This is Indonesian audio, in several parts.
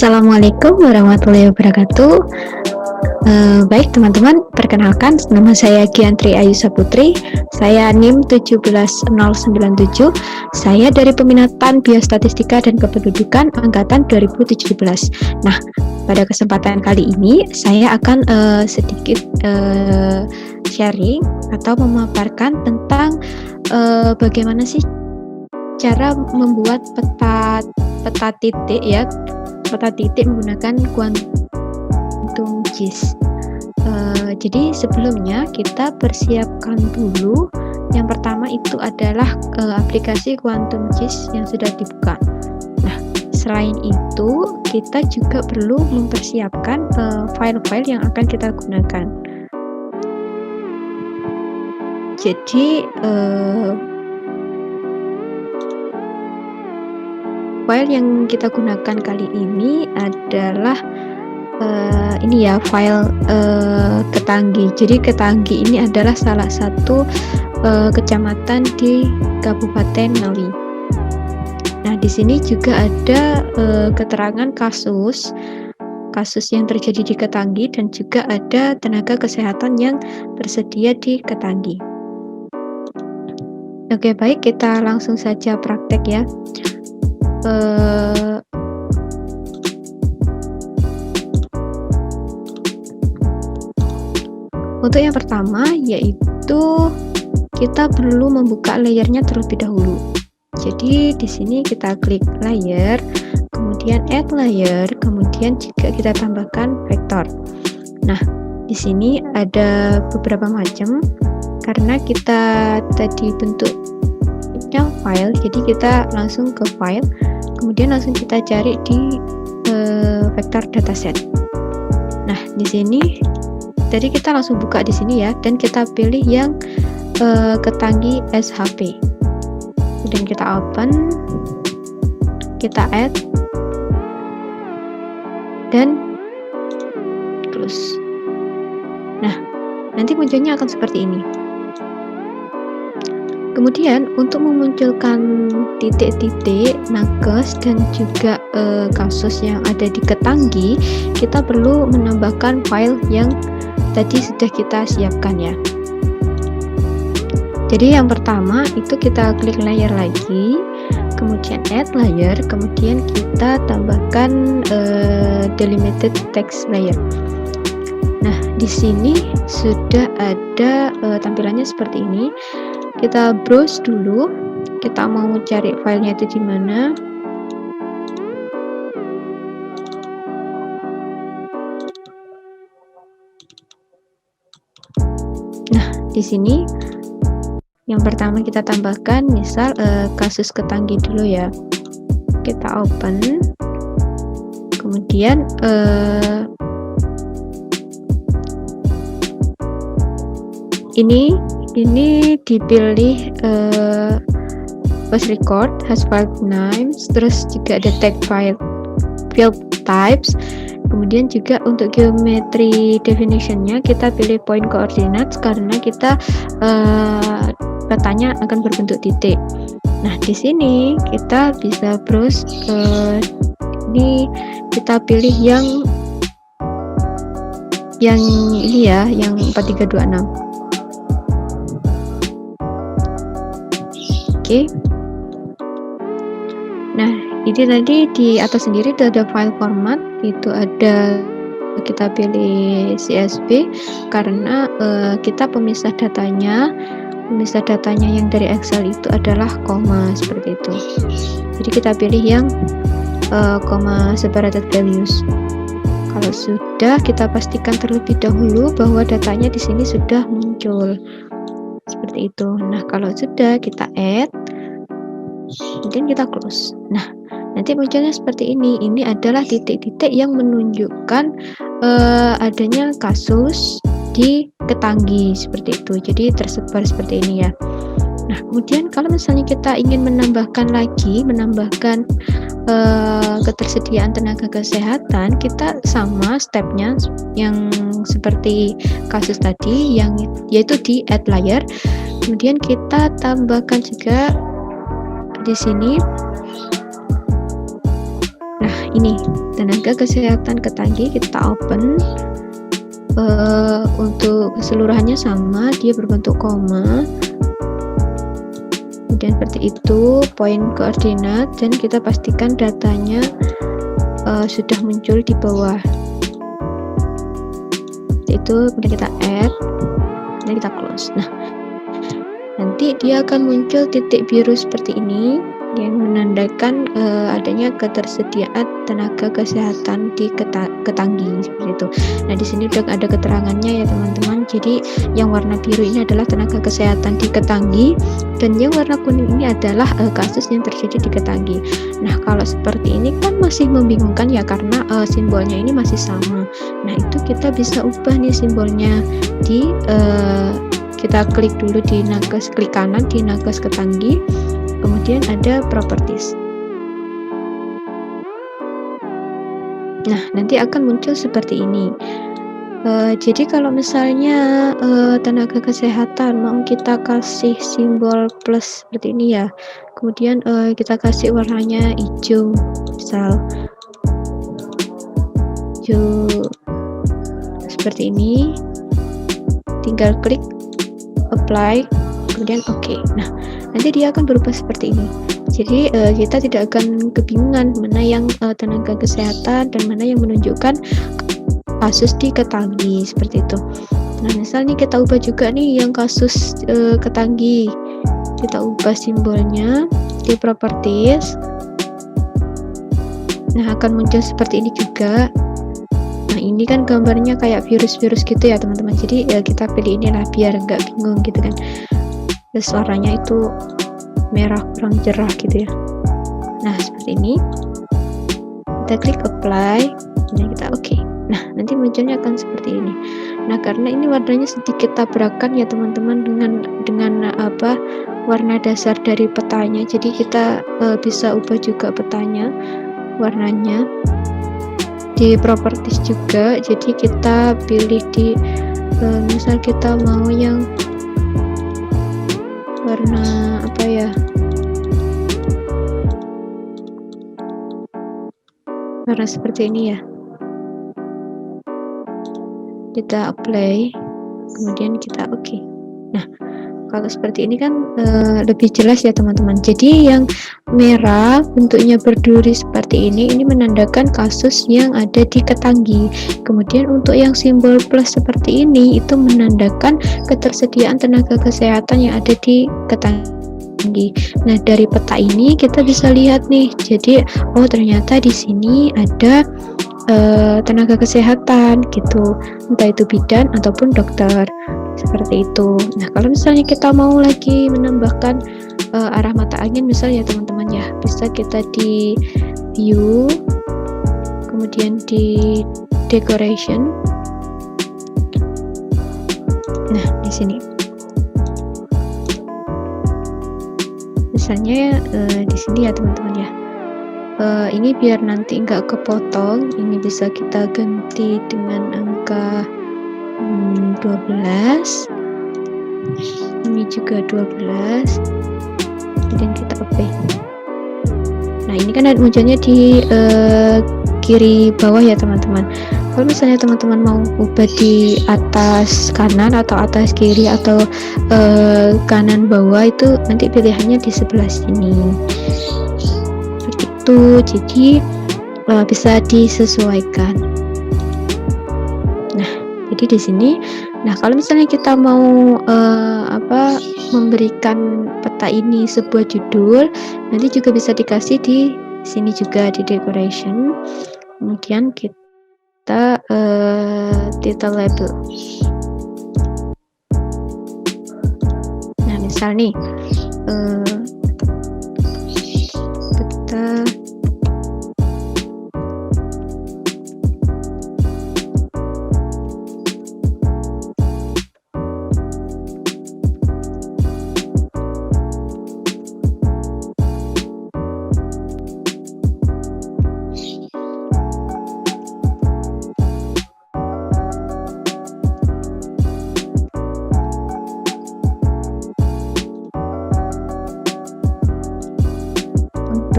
Assalamualaikum warahmatullahi wabarakatuh. Baik teman-teman, perkenalkan nama saya Giantri Ayusa Putri. Saya NIM 17097. Saya dari peminatan Biostatistika dan Kependudukan angkatan 2017. Nah, pada kesempatan kali ini saya akan sedikit sharing atau memaparkan tentang bagaimana sih cara membuat peta titik ya, peta titik menggunakan quantum GIS. Jadi sebelumnya kita persiapkan dulu. Yang pertama itu adalah aplikasi quantum GIS yang sudah dibuka. Nah, selain itu kita juga perlu mempersiapkan file-file yang akan kita gunakan. Jadi file yang kita gunakan kali ini adalah ini ya, file Ketanggi. Jadi Ketanggi ini adalah salah satu kecamatan di Kabupaten Ngawi. Nah, di sini juga ada keterangan kasus yang terjadi di Ketanggi dan juga ada tenaga kesehatan yang tersedia di Ketanggi. Oke, baik, kita langsung saja praktek ya. Untuk yang pertama yaitu kita perlu membuka layernya terlebih dahulu. Jadi di sini kita klik layer, kemudian add layer, kemudian juga kita tambahkan vektor. Nah, di sini ada beberapa macam karena kita tadi bentuknya file, jadi kita langsung ke file, kemudian langsung kita cari di vektor dataset. Nah, di sini jadi kita langsung buka di sini ya, dan kita pilih yang Ketanggi SHP. Kemudian kita open, kita add, dan close. Nah, nanti munculnya akan seperti ini. Kemudian untuk memunculkan titik-titik, nakes, dan juga kasus yang ada di Ketanggi, kita perlu menambahkan file yang tadi sudah kita siapkan ya. Jadi yang pertama itu kita klik layer lagi, kemudian add layer, kemudian kita tambahkan delimited text layer. Nah, di sini sudah ada tampilannya seperti ini. Kita browse dulu, kita mau cari filenya itu di mana. Nah, di sini yang pertama kita tambahkan misal kasus Ketanggi dulu ya. Kita open, kemudian ini dipilih was record, has file names, terus juga ada tag file field types. Kemudian juga untuk geometry definitionnya kita pilih point coordinates karena kita petanya akan berbentuk titik. Nah, di sini kita bisa browse ini, kita pilih yang ini ya, yang 4326. Oke. Nah, ini tadi di atas sendiri itu ada file format, itu ada kita pilih CSV karena kita pemisah datanya yang dari Excel itu adalah koma seperti itu. Jadi kita pilih yang koma separated values. Kalau sudah, kita pastikan terlebih dahulu bahwa datanya di sini sudah muncul seperti itu. Nah, kalau sudah kita add, kemudian kita close. Nah, nanti munculnya seperti ini. Ini adalah titik-titik yang menunjukkan adanya kasus di Ketanggi seperti itu. Jadi tersebar seperti ini ya. Nah, kemudian kalau misalnya kita ingin menambahkan ketersediaan tenaga kesehatan, kita sama stepnya yang seperti kasus tadi, yang yaitu di add layer. Kemudian kita tambahkan juga di sini. Nah, ini tenaga kesehatan Ketanggi kita open. Untuk keseluruhannya sama, dia berbentuk koma. Kemudian seperti itu, poin koordinat, dan kita pastikan datanya sudah muncul di bawah. Itu kemudian kita add, dan kita close. Nah, nanti dia akan muncul titik biru seperti ini yang menandakan adanya ketersediaan tenaga kesehatan di Ketanggi seperti itu. Nah, di sini udah ada keterangannya ya teman-teman. Jadi yang warna biru ini adalah tenaga kesehatan di Ketanggi, dan yang warna kuning ini adalah kasus yang terjadi di Ketanggi. Nah, kalau seperti ini kan masih membingungkan ya, karena simbolnya ini masih sama. Nah, itu kita bisa ubah nih simbolnya di kita klik dulu di nakes, klik kanan di nakes Ketanggi, kemudian ada properties. Nah, nanti akan muncul seperti ini. Jadi kalau misalnya tenaga kesehatan mau kita kasih simbol plus seperti ini ya, kemudian kita kasih warnanya hijau, misal hijau seperti ini, tinggal klik apply, kemudian oke. Nah, nanti dia akan berubah seperti ini. Jadi kita tidak akan kebingungan mana yang tenaga kesehatan dan mana yang menunjukkan kasus di Ketanggi seperti itu. Nah, misalnya kita ubah juga nih yang kasus Ketanggi, kita ubah simbolnya di properties. Nah, akan muncul seperti ini juga. Nah, ini kan gambarnya kayak virus-virus gitu ya teman-teman. Jadi ya kita pilih inilah biar nggak bingung gitu kan. Terus warnanya itu merah kurang cerah gitu ya. Nah, seperti ini. Kita klik apply, dan kita oke. Nah, nanti munculnya akan seperti ini. Nah, karena ini warnanya sedikit tabrakan ya teman-teman dengan apa warna dasar dari petanya. Jadi kita bisa ubah juga petanya warnanya di properties juga. Jadi kita pilih di misal kita mau yang warna apa ya, warna seperti ini ya, kita apply, kemudian kita oke. Nah, kalau seperti ini kan lebih jelas ya teman-teman. Jadi yang merah bentuknya berduri seperti ini menandakan kasus yang ada di Ketanggi. Kemudian untuk yang simbol plus seperti ini itu menandakan ketersediaan tenaga kesehatan yang ada di Ketanggi. Nah, dari peta ini kita bisa lihat nih. Jadi oh ternyata di sini ada tenaga kesehatan gitu, entah itu bidan ataupun dokter seperti itu. Nah, kalau misalnya kita mau lagi menambahkan arah mata angin misalnya teman-teman ya, bisa kita di view, kemudian di decoration. Nah, di sini misalnya di sini ya teman-teman ya. Ini biar nanti nggak kepotong, ini bisa kita ganti dengan angka 12, ini juga 12, kemudian kita oke. Nah, ini kan munculnya di kiri bawah ya teman-teman. Kalau misalnya teman-teman mau ubah di atas kanan atau atas kiri atau kanan bawah, itu nanti pilihannya di sebelah sini. Jadi bisa disesuaikan. Nah, jadi di sini, nah kalau misalnya kita mau memberikan peta ini sebuah judul, nanti juga bisa dikasih di sini juga di decoration. Kemudian kita title label. Nah, misal nih peta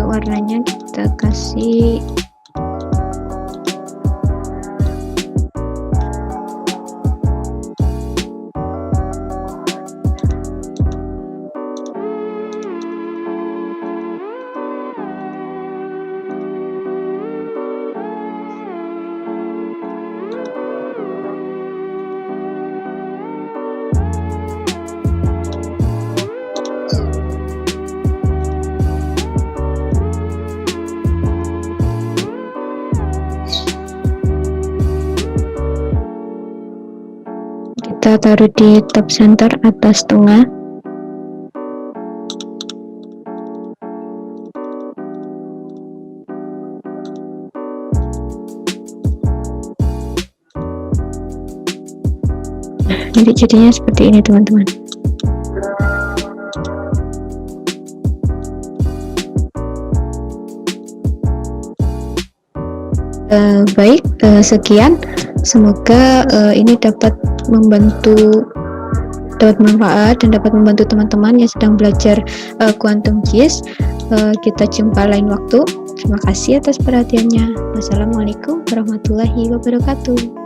warnanya kita kasih kita taruh di top center atas tengah. Jadi jadinya seperti ini teman-teman. Baik, sekian. Semoga ini dapat manfaat dan dapat membantu teman-teman yang sedang belajar Quantum GIS. Kita jumpa lain waktu. Terima kasih atas perhatiannya. Wassalamualaikum warahmatullahi wabarakatuh.